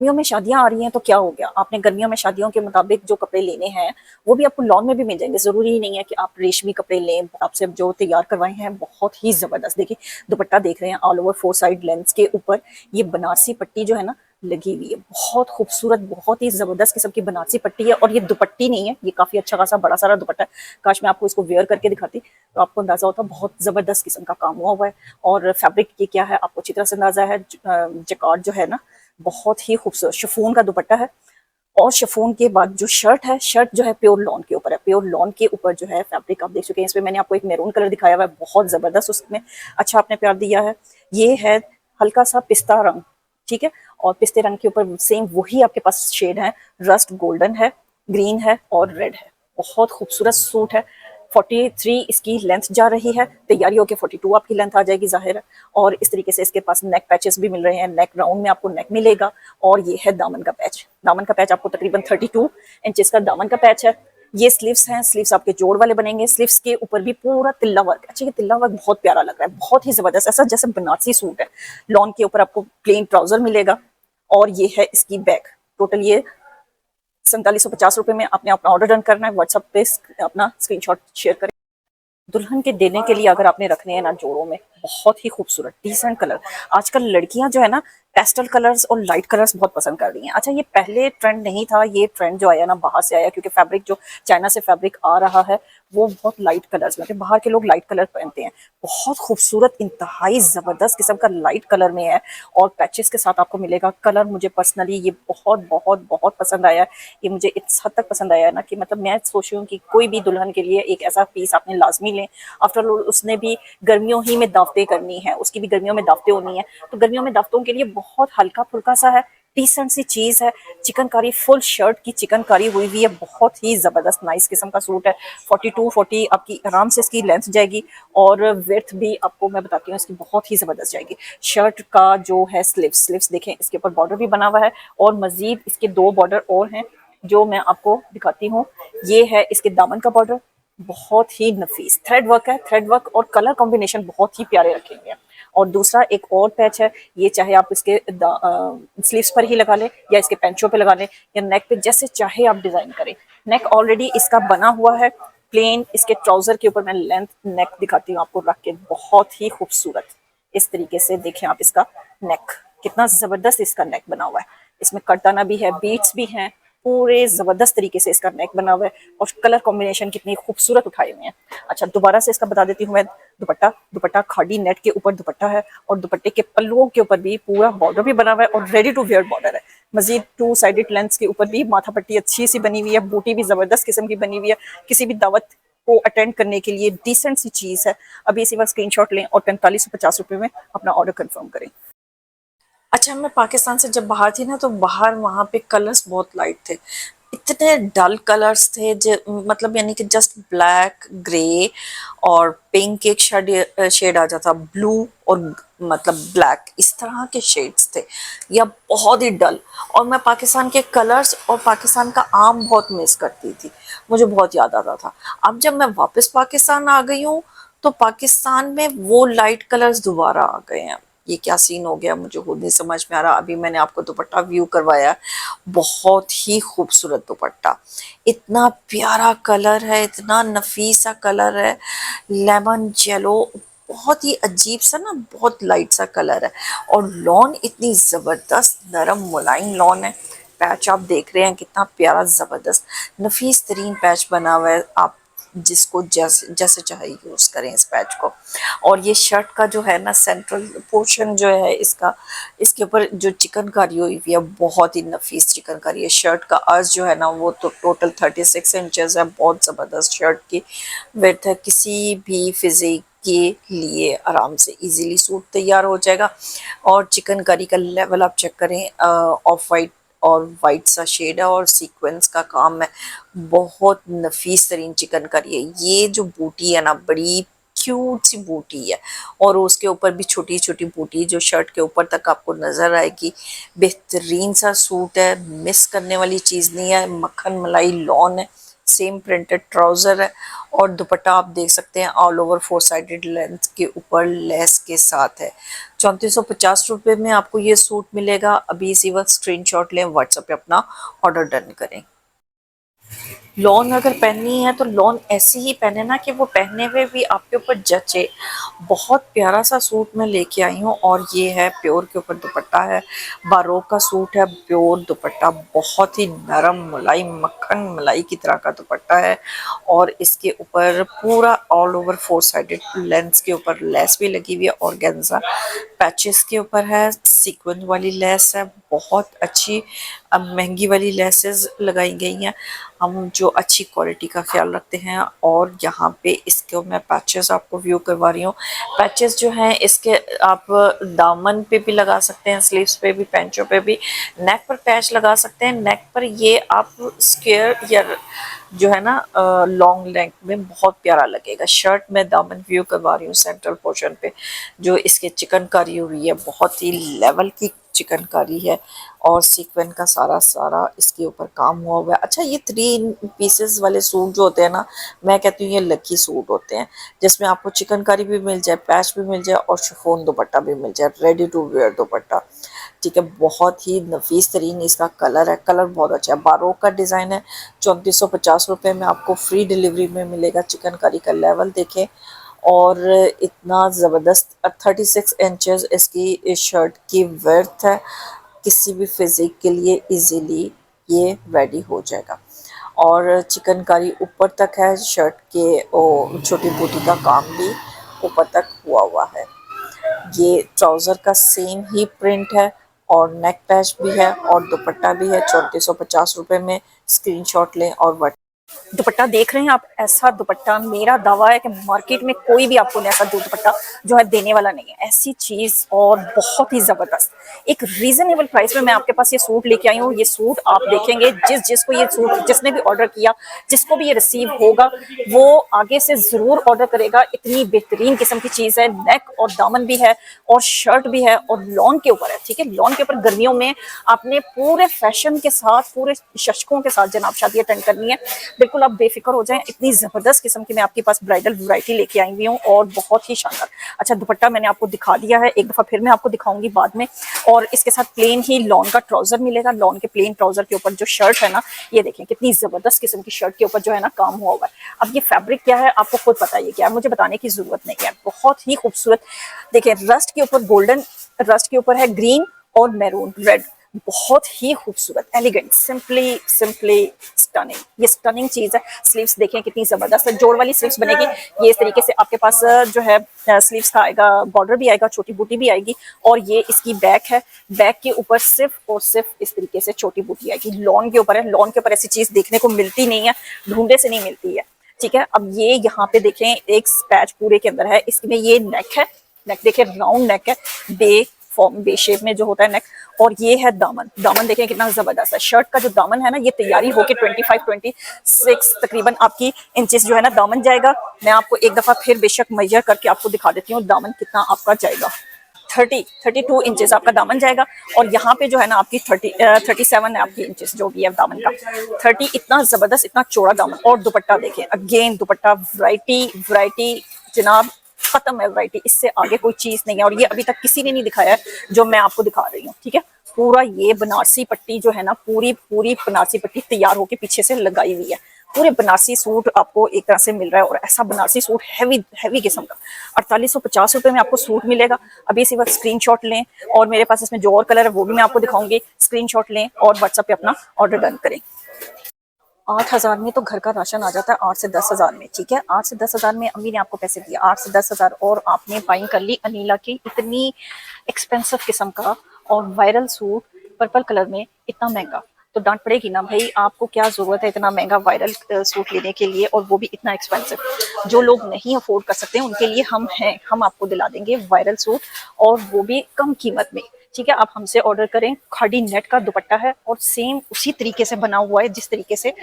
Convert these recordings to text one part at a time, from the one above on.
गर्मियों में शादियां आ रही हैं तो क्या हो गया, आपने गर्मियों में शादियों के मुताबिक जो कपड़े लेने हैं वो भी आपको लॉन में भी मिल जाएंगे। जरूरी ही नहीं है कि आप रेशमी कपड़े लें। आपसे जो तैयार करवाए हैं बहुत ही जबरदस्त, देखिए दुपट्टा देख रहे हैं ऑल ओवर 4 साइड लेंथ के ऊपर ये बनारसी पट्टी जो है ना लगी हुई है, बहुत खूबसूरत, बहुत ही जबरदस्त किस्म की बनारसी पट्टी है। और ये दुपट्टी नहीं है, ये काफी अच्छा खासा बड़ा सारा दुपट्टा है। काश मैं आपको इसको वेयर करके दिखाती तो आपको अंदाजा होता, बहुत जबरदस्त किस्म का काम हुआ है। और फैब्रिक ये क्या है आपको अच्छी तरह से अंदाजा है। जैकार्ड जो है ना बहुत ही खूबसूरत शिफॉन का दुपट्टा है। और शिफॉन के बाद जो शर्ट है, शर्ट जो है प्योर लॉन के ऊपर है। प्योर लॉन के ऊपर जो है फैब्रिक आप देख चुके हैं। इसमें मैंने आपको एक मैरून कलर दिखाया हुआ है, बहुत जबरदस्त उसमें अच्छा आपने प्यार दिया है। ये है हल्का सा पिस्ता रंग, ठीक है। और पिस्ते रंग के ऊपर सेम वही आपके पास शेड है, रस्ट गोल्डन है, ग्रीन है और रेड है। बहुत खूबसूरत सूट है। 43 इसकी लेंथ जा रही है, तैयारी होकर 42 आपकी लेंथ आ जाएगी जाहिर है। और इस तरीके से इसके पास नेक पैचेस भी मिल रहे हैं, नेक राउंड में आपको नेक मिलेगा। और ये है दामन का पैच, दामन का पैच आपको तकरीबन 32 इंचेस का दामन का पैच है। ये स्लीव्स हैं, स्लीव्स आपके जोड़ वाले बनेंगे। स्लीव्स के ऊपर भी पूरा तिल्ला वर्क, अच्छा ये तिल्ला वर्क बहुत प्यारा लग रहा है, बहुत ही जबरदस्त, ऐसा जैसे बनारसी सूट है। लॉन के ऊपर आपको प्लेन ट्राउजर मिलेगा। और ये है इसकी बैग। टोटल ये 4750 रुपए में आपने अपना ऑर्डर डन करना है। व्हाट्सएप पे अपना स्क्रीनशॉट शेयर करें। दुल्हन के देने के लिए अगर आपने रखने हैं ना जोड़ों में, बहुत ही खूबसूरत डिसेंट कलर। आजकल लड़कियां जो है ना पेस्टल कलर्स और लाइट कलर्स बहुत पसंद कर रही हैं। अच्छा ये पहले ट्रेंड नहीं था, ये ट्रेंड जो आया ना बाहर से आया, क्योंकि फैब्रिक जो चाइना से फैब्रिक आ रहा है वो बहुत लाइट कलर्स में, बाहर के लोग लाइट कलर पहनते हैं। बहुत खूबसूरत इंतहाई जबरदस्त किस्म का लाइट कलर में है और पैचेस के साथ आपको मिलेगा। कलर मुझे पर्सनली ये बहुत बहुत बहुत पसंद आया है। ये मुझे इस हद तक पसंद आया है ना कि मतलब मैं सोच रही हूँ कि कोई भी दुल्हन के लिए एक ऐसा पीस आपने लाजमी लें। आफ्टर ऑल उसने भी गर्मियों ही में दावतें करनी है, उसकी भी गर्मियों में दावतें होनी है, तो गर्मियों में दावतों के लिए बहुत हल्का फुल्का सा है, डिसेंट सी चीज है। चिकनकारी फुल शर्ट की चिकनकारी हुई हुई है, बहुत ही जबरदस्त नाइस किस्म का सूट है। 42-40 आपकी आराम से इसकी लेंथ जाएगी। और विड्थ भी आपको मैं बताती हूँ इसकी बहुत ही जबरदस्त जाएगी। शर्ट का जो है स्लीव्स, स्लीव्स देखें इसके ऊपर बॉर्डर भी बना हुआ है और मजीद इसके 2 बॉर्डर और हैं जो मैं आपको दिखाती हूँ। ये है इसके दामन का बॉर्डर, बहुत ही नफीस थ्रेड वर्क है। थ्रेड वर्क और कलर कॉम्बिनेशन बहुत ही प्यारे रखेंगे। और दूसरा एक और पैच है, ये चाहे आप इसके स्लीव्स पर ही लगा लें या इसके पेंचों पे लगा लें या नेक पे, जैसे चाहे आप डिजाइन करें। नेक ऑलरेडी इसका बना हुआ है प्लेन। इसके ट्राउजर के ऊपर मैं लेंथ नेक दिखाती हूँ आपको रख के, बहुत ही खूबसूरत इस तरीके से देखें आप इसका नेक, कितना जबरदस्त इसका नेक बना हुआ है। इसमें कटाना भी है, बीट्स भी हैं, पूरे जबरदस्त तरीके से इसका नेक बना हुआ है। और कलर कॉम्बिनेशन कितनी खूबसूरत उठाए हुए हैं। अच्छा दोबारा से इसका बता देती हूँ मैं। दुपट्टा, दुपट्टा खादी नेट के ऊपर दुपट्टा है और दुपट्टे के पल्लुओं के ऊपर भी पूरा बॉर्डर भी बना हुआ है और रेडी टू वेयर बॉर्डर है। मजीद 2 साइडेड लेंथ के ऊपर भी माथा पट्टी अच्छी सी बनी हुई है, बूटी भी जबरदस्त किस्म की बनी हुई है। किसी भी दावत को अटेंड करने के लिए डिसेंट सी चीज है। अभी इसी वक्त स्क्रीनशॉट लें और 4550 रुपए में अपना ऑर्डर कंफर्म करें। अच्छा मैं पाकिस्तान से जब बाहर थी ना तो बाहर वहाँ पे कलर्स बहुत लाइट थे, इतने डल कलर्स थे जो मतलब यानी कि जस्ट ब्लैक ग्रे और पिंक एक शेड आ जाता, ब्लू और मतलब ब्लैक, इस तरह के शेड्स थे या बहुत ही डल। और मैं पाकिस्तान के कलर्स और पाकिस्तान का आम बहुत मिस करती थी, मुझे बहुत याद आता था। अब जब मैं वापस पाकिस्तान आ गई हूँ तो पाकिस्तान में वो लाइट कलर्स दोबारा आ गए हैं। ये क्या सीन हो गया मुझे खुद नहीं समझ में आ रहा। अभी मैंने आपको दुपट्टा व्यू करवाया, बहुत ही खूबसूरत दुपट्टा, इतना प्यारा कलर है, इतना नफीसा कलर है, लेमन येलो, बहुत ही अजीब सा ना, बहुत लाइट सा कलर है। और लॉन इतनी जबरदस्त नरम मुलायम लॉन है। पैच आप देख रहे हैं कितना प्यारा जबरदस्त नफीस तरीन पैच बना हुआ है, आप जिसको जैसे जैसे चाहे यूज करें इस पैच को। और ये शर्ट का जो है ना सेंट्रल पोर्शन जो है इसका, इसके ऊपर जो चिकनकारी हुई हुई है, बहुत ही नफीस चिकनकारी है। शर्ट का अर्ज जो है ना वो तो टोटल 36 इंचेस है, बहुत ज़बरदस्त शर्ट की विड्थ है। किसी भी फिजिक के लिए आराम से इजीली सूट तैयार हो जाएगा। और चिकनकारी का लेवल आप चेक करें, ऑफ वाइट और वाइट सा शेड है और सीक्वेंस का काम है, बहुत नफीस तरीन चिकनकारी है। ये जो बूटी है ना बड़ी क्यूट सी बूटी है और उसके ऊपर भी छोटी छोटी बूटी जो शर्ट के ऊपर तक आपको नजर आएगी। बेहतरीन सा सूट है, मिस करने वाली चीज नहीं है, मक्खन मलाई लॉन है, सेम प्रिंटेड ट्राउजर है और दुपट्टा आप देख सकते हैं ऑल ओवर 4 साइडेड लेंथ के ऊपर लेस के साथ है। 3450 रुपये में आपको ये सूट मिलेगा। अभी इसी वक्त स्क्रीनशॉट लें, व्हाट्सएप पे अपना ऑर्डर डन करें। लॉन अगर पहननी है तो लॉन ऐसी ही पहने ना कि वो पहनने में भी आपके ऊपर जचे। बहुत प्यारा सा सूट मैं लेके आई हूँ और ये है प्योर के ऊपर दुपट्टा है, बारोक का सूट है, प्योर दुपट्टा, बहुत ही नरम मलाई मक्खन मलाई की तरह का दुपट्टा है और इसके ऊपर पूरा ऑल ओवर 4 साइडेड लेंस के ऊपर लेस भी लगी हुई है और ऑर्गेन्जा पैचेस के ऊपर है, सीक्वेंस वाली लेस है, बहुत अच्छी महंगी वाली लेसेस लगाई गई हैं। हम जो अच्छी क्वालिटी का ख्याल रखते हैं और यहाँ पे इसको मैं पैचेस आपको व्यू करवा रही हूँ। पैचेस जो हैं इसके आप दामन पे भी लगा सकते हैं, स्लीव्स पे भी, पैंचों पे भी, नेक पर पैच लगा सकते हैं। नेक पर ये आप स्क्वायर या जो है ना लॉन्ग लेंथ में बहुत प्यारा लगेगा। शर्ट में दामन व्यू करवा रही हूँ सेंट्रल पोर्शन पे जो इसके चिकनकारी हुई है, बहुत ही लेवल की चिकनकारी है और सीक्वेंस का सारा इसके ऊपर काम हुआ हुआ है। अच्छा, ये 3 पीसेस वाले सूट जो होते हैं ना, मैं कहती हूँ ये लकी सूट होते हैं जिसमें आपको चिकनकारी भी मिल जाए, पैच भी मिल जाए और शिफॉन दुपट्टा भी मिल जाए, रेडी टू वेयर दुपट्टा। ठीक है, बहुत ही नफीस तरीन इसका कलर है, कलर बहुत अच्छा है, बारोक का डिज़ाइन है। 3450 रुपये में आपको फ्री डिलीवरी में मिलेगा। चिकनकारी का लेवल देखें और इतना ज़बरदस्त 36 इंचेस इसकी इस शर्ट की वर्थ है। किसी भी फिजिक के लिए इजीली ये रेडी हो जाएगा और चिकनकारी ऊपर तक है, शर्ट के छोटी बूटी का काम भी ऊपर तक हुआ हुआ है। ये ट्राउज़र का सेम ही प्रिंट है और नेक पैच भी है और दुपट्टा भी है। 3450 रुपये में स्क्रीनशॉट लें और दुपट्टा देख रहे हैं आप, ऐसा दुपट्टा मेरा दावा है कि मार्केट में कोई भी आपको ऐसा दुपट्टा जो है देने वाला नहीं है। ऐसी चीज और बहुत ही जबरदस्त एक रीजनेबल प्राइस में मैं आपके पास ये सूट लेके आई हूँ। ये सूट आप देखेंगे जिसको ये सूट जिसने भी ऑर्डर किया, जिसको भी ये रिसीव होगा, वो आगे से जरूर ऑर्डर करेगा। इतनी बेहतरीन किस्म की चीज है, नेक और दामन भी है और शर्ट भी है और लॉन के ऊपर है। ठीक है, लॉन के ऊपर गर्मियों में आपने पूरे फैशन के साथ, पूरे शशकों के साथ जनाब शादी अटेंड करनी है, बिल्कुल आप बेफिक्र हो जाएं। इतनी जबरदस्त किस्म की मैं आपके पास ब्राइडल वैरायटी लेके आई हुई हूँ और बहुत ही शानदार। अच्छा, दुपट्टा मैंने आपको दिखा दिया है, एक दफा फिर मैं आपको दिखाऊंगी बाद में। और इसके साथ प्लेन ही लॉन का ट्राउजर मिलेगा। लॉन के प्लेन ट्राउजर के ऊपर जो शर्ट है ना, ये देखें कितनी जबरदस्त किस्म की शर्ट के ऊपर जो है ना काम हुआ हुआ है। अब ये फैब्रिक क्या है आपको खुद पता है क्या है, मुझे बताने की जरूरत नहीं है। बहुत ही खूबसूरत देखें, रस्ट के ऊपर गोल्डन, रस्ट के ऊपर है ग्रीन और मैरून रेड, बहुत ही खूबसूरत, एलिगेंट, सिंपली स्टनिंग। ये स्टनिंग चीज है। स्लीव्स देखें कितनी जबरदस्त है, जोड़ वाली स्लीव्स बनेगी। ये इस तरीके से आपके पास जो है स्लीव्स का आएगा, बॉर्डर भी आएगा, छोटी बूटी भी आएगी और ये इसकी बैक है। बैक के ऊपर सिर्फ और सिर्फ इस तरीके से छोटी बूटी आएगी। लॉन के ऊपर है, लॉन के ऊपर ऐसी चीज देखने को मिलती नहीं है, ढूंढे से नहीं मिलती है। ठीक है, अब ये यहाँ पे देखें एक पैच पूरे के अंदर है, इसमें ये नेक है, नेक देखें राउंड नेक है, बे फॉर्म, बे शेप में जो होता है नेक। और ये है दामन, दामन देखें कितना जबरदस्त है। शर्ट का जो दामन है ना, ये तैयारी होके 25-26 तकरीबन आपकी इंचेस जो है ना दामन जाएगा। मैं आपको एक दफा फिर बेशक मेजर करके आपको दिखा देती हूँ दामन कितना आपका जाएगा। 32 इंचेस आपका दामन जाएगा और यहाँ पे जो है ना आपकी 37 है आपकी इंचेस जो भी है दामन का। 30, इतना जबरदस्त, इतना चौड़ा दामन। और दुपट्टा देखें, अगेन दुपट्टा वैरायटी जनाब खत्म है, वैरायटी इससे आगे कोई चीज नहीं है और ये अभी तक किसी ने नहीं दिखाया है जो मैं आपको दिखा रही हूँ। ठीक है, पूरा ये बनारसी पट्टी जो है ना, पूरी बनारसी पट्टी तैयार होके पीछे से लगाई हुई है। पूरे बनारसी सूट आपको एक तरह से मिल रहा है और ऐसा बनारसी सूट हैवी किस्म का 4850 में आपको सूट मिलेगा। अभी इसी वक्त स्क्रीनशॉट लें और मेरे पास इसमें जो और कलर है वो भी मैं आपको दिखाऊंगी। स्क्रीनशॉट लें और व्हाट्सएप पे अपना ऑर्डर डन करें। 8,000 में तो घर का राशन आ जाता है, 8 से 10,000 में। ठीक है, 8 से 10,000 में अम्मी ने आपको पैसे दिए, 8 से 10,000 और आपने बाइंग कर ली अनीला की इतनी एक्सपेंसिव किस्म का और वायरल सूट पर्पल कलर में, इतना महंगा। तो डांट पड़ेगी ना भाई, आपको क्या जरूरत है इतना महंगा वायरल सूट लेने के लिए और वो भी इतना एक्सपेंसिव। जो लोग नहीं अफोर्ड कर सकते उनके लिए हम हैं, हम आपको दिला देंगे वायरल सूट और वो भी कम कीमत में। ठीक है, आप हमसे ऑर्डर करें। खादी नेट का दुपट्टा है और सेम उसी तरीके से बना हुआ है जिस तरीके से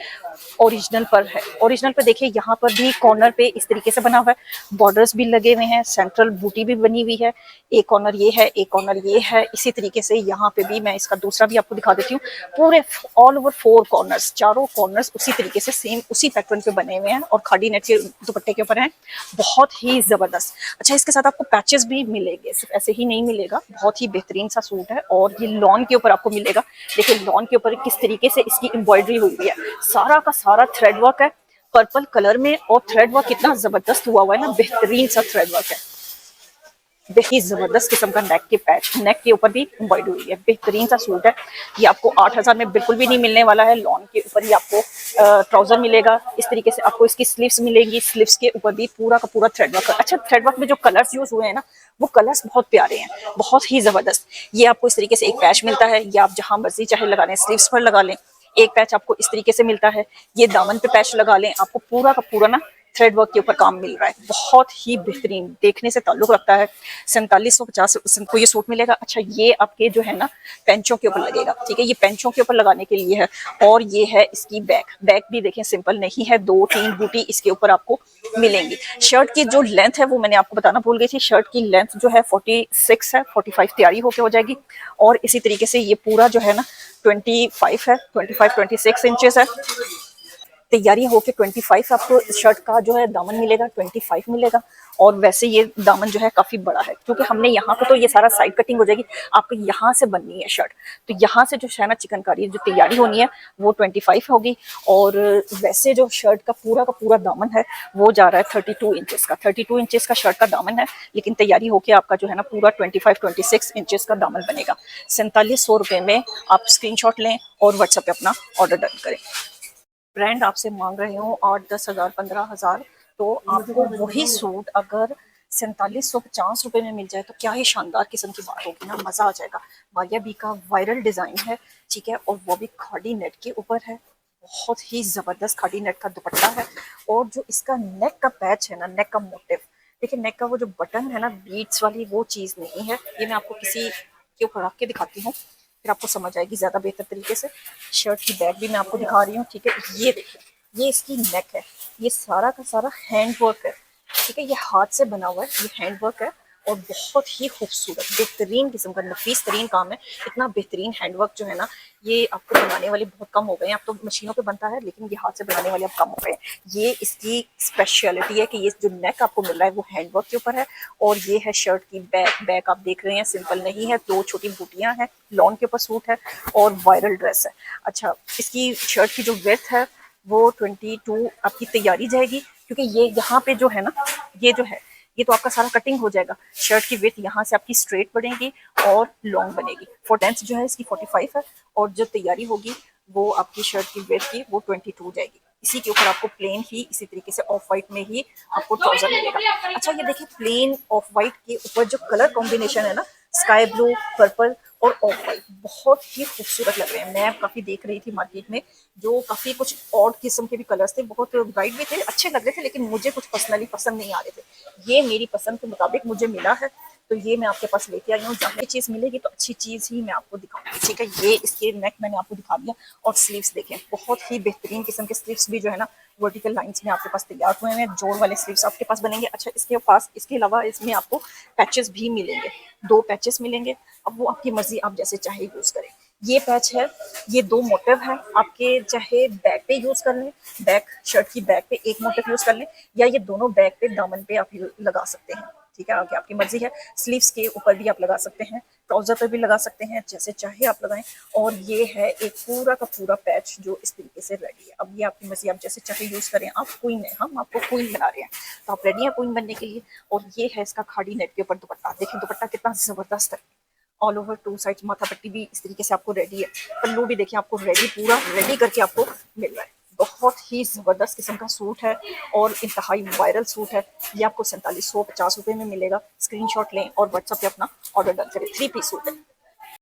ओरिजिनल पर है। ओरिजिनल पे देखिए यहाँ पर भी कॉर्नर पे इस तरीके से बना हुआ है, बॉर्डर्स भी लगे हुए हैं, सेंट्रल बूटी भी बनी हुई है। एक कॉर्नर ये है, एक कॉर्नर ये है। इसी तरीके से यहाँ पे भी मैं इसका दूसरा भी आपको दिखा देती हूँ। पूरे ऑल ओवर 4 कॉर्नर्स, चारों कॉर्नर्स उसी तरीके से सेम उसी पैटर्न पे बने हुए हैं और खादी नेट के दुपट्टे के ऊपर हैं। बहुत ही जबरदस्त। अच्छा, इसके साथ आपको पैचेस भी मिलेंगे, सिर्फ ऐसे ही नहीं मिलेगा। बहुत ही बेहतरीन सा सूट है और ये लॉन के ऊपर आपको मिलेगा। देखिए लॉन के ऊपर किस तरीके से इसकी एम्ब्रॉयडरी हुई है, सारा का सारा थ्रेड वर्क है पर्पल कलर में। और थ्रेड वर्क कितना जबरदस्त हुआ है ना, बेहतरीन सा थ्रेड वर्क है। देखिए जबरदस्त किस्म का नेक के पैच, नेक के ऊपर भी एम्ब्रॉयडरी हुई है। बेहतरीन सा सूट है। ये आपको 8,000 में बिल्कुल भी नहीं मिलने वाला है। लॉन के ऊपर ही आपको ट्राउजर मिलेगा। इस तरीके से आपको इसकी स्लीव्स मिलेंगी, स्लीव्स के ऊपर भी पूरा का पूरा थ्रेड वर्क। अच्छा, थ्रेड वर्क में जो कलर्स यूज हुए हैं ना, वो कलर्स बहुत प्यारे हैं, बहुत ही जबरदस्त। ये आपको इस तरीके से एक पैच मिलता है, या आप जहां मर्जी चाहे लगा लें, स्लीव्स पर लगा लें। एक पैच आपको इस तरीके से मिलता है, ये दामन पे पैच लगा लें, आपको पूरा का पूरा ना थ्रेड वर्क के ऊपर काम मिल रहा है। बहुत ही बेहतरीन, देखने से ताल्लुक रखता है। 4750 को ये सूट मिलेगा। अच्छा, ये आपके जो है ना पेंचों के ऊपर लगेगा, ठीक है, ये पेंचों के ऊपर लगाने के लिए है। और ये है इसकी बैक, बैक भी देखें सिंपल नहीं है, 2-3 बूटी इसके ऊपर आपको मिलेंगी। शर्ट की जो लेंथ है वो मैंने आपको बताना भूल गई थी। शर्ट की लेंथ जो है 46 है, 45 तैयारी होके हो जाएगी। और इसी तरीके से ये पूरा जो है ना 25 है, 25-26 इंचेस है। तैयारी होके 25 आपको शर्ट का जो है दामन मिलेगा, 25 मिलेगा। और वैसे ये दामन जो है काफी बड़ा है, क्योंकि हमने यहाँ पे तो ये सारा साइड कटिंग हो जाएगी, आपको यहाँ से बननी है शर्ट। तो यहाँ से जो है ना चिकनकारी जो तैयारी होनी है वो 25 होगी। और वैसे जो शर्ट का पूरा दामन है वो जा रहा है 32 इंचेस का। 32 इंचेस का शर्ट का दामन है, लेकिन तैयारी होके आपका जो है ना पूरा 25-26 इंचेस का दामन बनेगा। 4700 रुपये में आप स्क्रीनशॉट लें और व्हाट्सएप पे अपना ऑर्डर डन करें। ब्रांड आपसे मांग रहे हो 8-10 हज़ार 15,000, तो आपको वही सूट अगर 4750 रुपये में मिल जाए तो क्या ही शानदार किस्म की बात होगी ना, मजा आ जाएगा। मारिया बी का वायरल डिजाइन है, ठीक है, और वो भी खादी नेट के ऊपर है। बहुत ही जबरदस्त खादी नेट का दुपट्टा है। और जो इसका नेक का पैच है ना, नेक का मोटिव देखिए, नेक का वो जो बटन है ना बीट्स वाली, वो चीज नहीं है। ये मैं आपको किसी के ऊपर रख के दिखाती हूँ, फिर आपको समझ आएगी ज्यादा बेहतर तरीके से। शर्ट की बैक भी मैं आपको दिखा रही हूँ, ठीक है। ये देखिए, ये इसकी नेक है, ये सारा का सारा हैंड वर्क है, ठीक है, ये हाथ से बना हुआ है, ये हैंड वर्क है। और बहुत ही खूबसूरत बेहतरीन किस्म का नफीस तरीन काम है। इतना बेहतरीन हैंडवर्क जो है ना, ये आपको बनाने वाले बहुत कम हो गए हैं। अब तो मशीनों पे बनता है, लेकिन ये हाथ से बनाने वाले अब कम हो गए हैं। ये इसकी स्पेशलिटी है कि ये जो नेक आपको मिल रहा है वो हैंडवर्क के ऊपर है। और ये है शर्ट की बैक, बैक आप देख रहे हैं सिंपल नहीं है, 2 छोटी बूटियां हैं, लॉन के ऊपर सूट है और वायरल ड्रेस है। अच्छा, इसकी शर्ट की जो विड्थ है वो 22 आपकी तैयारी जाएगी, क्योंकि ये यहाँ पे जो है ना, ये जो है ये तो आपका सारा कटिंग हो जाएगा। शर्ट की विड्थ यहाँ से आपकी स्ट्रेट बनेगी और लॉन्ग बनेगी। लेंथ जो है इसकी 45 है और जो तैयारी होगी वो आपकी शर्ट की विड्थ की वो 22 जाएगी। इसी के ऊपर आपको प्लेन ही इसी तरीके से ऑफ वाइट में ही आपको ट्राउजर मिलेगा। अच्छा, ये देखिए प्लेन ऑफ वाइट के ऊपर जो कलर कॉम्बिनेशन है ना, स्काई ब्लू, पर्पल और ऑफ वाइट, बहुत ही खूबसूरत लग रहे हैं। मैं काफी देख रही थी मार्केट में, जो काफी कुछ ऑड किस्म के भी कलर्स थे, बहुत ब्राइट भी थे, अच्छे लग रहे थे, लेकिन मुझे कुछ पर्सनली पसंद नहीं आ रहे थे। ये मेरी पसंद के मुताबिक मुझे मिला है, तो ये मैं आपके पास लेके आई हूँ। जहाँ चीज मिलेगी तो अच्छी चीज ही मैं आपको दिखाऊंगी, ठीक है। ये इसके नेक मैंने आपको दिखा दिया। और स्लीव्स देखें, बहुत ही बेहतरीन किस्म के स्लीव्स भी जो है ना वर्टिकल लाइंस में आपके पास तैयार हुए हैं। जोड़ वाले स्लीव्स आपके पास बनेंगे। अच्छा, इसके पास इसके अलावा इसमें आपको पैचेस भी मिलेंगे, 2 पैचेस मिलेंगे। अब वो आपकी मर्जी, आप जैसे चाहे यूज करें। ये पैच है, ये 2 मोटिव है आपके, चाहे बैक पे यूज कर लें, बैक शर्ट की बैक पे एक मोटिव यूज कर लें, या ये दोनों बैक पे दामन पे आप लगा सकते हैं, ठीक है, आगे आपकी मर्जी है। स्लीव्स के ऊपर भी आप लगा सकते हैं, ट्राउजर पर भी लगा सकते हैं, जैसे चाहे आप लगाएं। और ये है एक पूरा का पूरा पैच जो इस तरीके से रेडी है। अब ये आपकी मर्जी, आप जैसे चाहे यूज करें। आप क्वीन है, हम आपको क्वीन बना रहे हैं, तो आप रेडी हैं क्वीन बनने के लिए। और ये है इसका खादी नेट के ऊपर दुपट्टा। देखिए दुपट्टा कितना जबरदस्त है, ऑल ओवर 2 साइड माथा पट्टी भी इस तरीके से आपको रेडी है। पल्लू भी देखिए आपको रेडी, पूरा रेडी करके आपको मिल रहा है। बहुत ही जबरदस्त किस्म का सूट है और इंतहाई वायरल सूट है। ये आपको 4750 रुपये में मिलेगा। स्क्रीनशॉट लें और व्हाट्सएप पे अपना ऑर्डर डन करें। 3 पीस सूट है।